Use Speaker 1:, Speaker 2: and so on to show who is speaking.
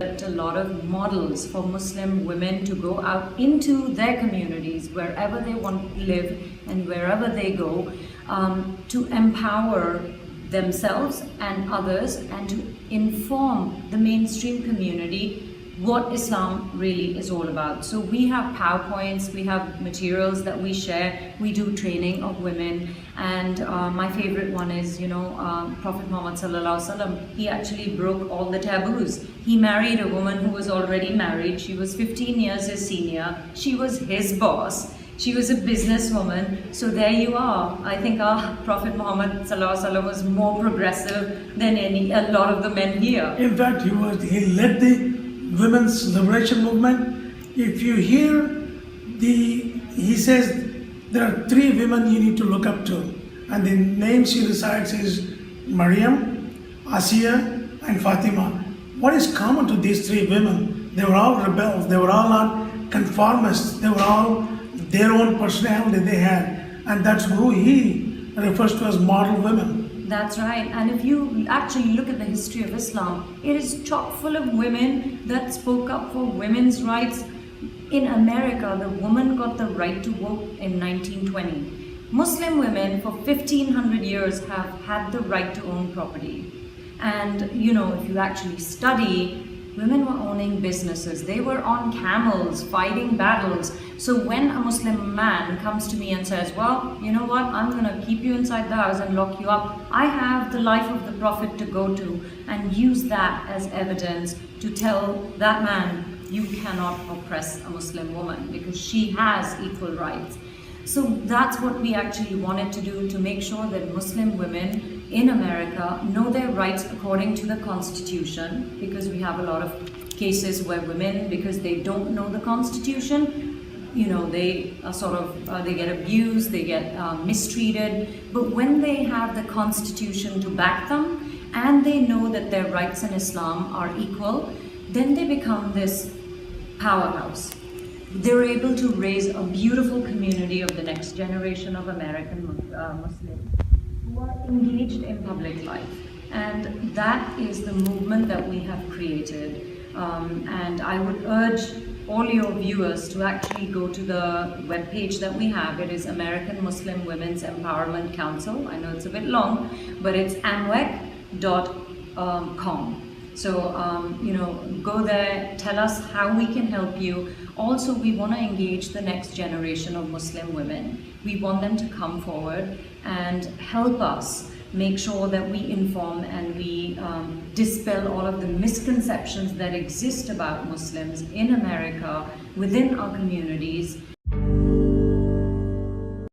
Speaker 1: A lot of models for Muslim women to go out into their communities, wherever they want to live and wherever they go, to empower themselves and others and to inform the mainstream community what Islam really is all about. So we have PowerPoints, we have materials that we share, we do training of women, and my favorite one is, Prophet Muhammad Sallallahu Alaihi Wasallam, he actually broke all the taboos. He married a woman who was already married, she was 15 years his senior, she was his boss. She was a businesswoman, so there you are. I think our Prophet Muhammad Sallallahu Alaihi Wasallam was more progressive than a lot of the men here.
Speaker 2: In fact, he led the women's liberation movement. If you hear he says there are 3 women you need to look up to, and the name she recites is Maryam, Asiya, and Fatima. What is common to these 3 women? They were all rebels. They were all not conformists. They were all their own personality they had, and that's who he refers to as model women.
Speaker 1: That's right. And if you actually look at the history of Islam, it is chock full of women that spoke up for women's rights. In America, the woman got the right to vote in 1920. Muslim women for 1500 years have had the right to own property. And if you actually study, women were owning businesses. They were on camels, fighting battles. So when a Muslim man comes to me and says, well, you know what, I'm going to keep you inside the house and lock you up, I have the life of the Prophet to go to and use that as evidence to tell that man, you cannot oppress a Muslim woman because she has equal rights. So that's what we actually wanted to do, to make sure that Muslim women in America know their rights according to the Constitution, because we have a lot of cases where women, because they don't know the Constitution, they they get abused, they get mistreated. But when they have the Constitution to back them and they know that their rights in Islam are equal, then they become this powerhouse. They're able to raise a beautiful community of the next generation of American Muslims who are engaged in public life. And that is the movement that we have created. And I would urge all your viewers to actually go to the webpage that we have. It is American Muslim Women's Empowerment Council. I know it's a bit long, but it's amwec.com. So, go there, tell us how we can help you. Also, we want to engage the next generation of Muslim women. We want them to come forward and help us make sure that we inform and we dispel all of the misconceptions that exist about Muslims in America, within our communities,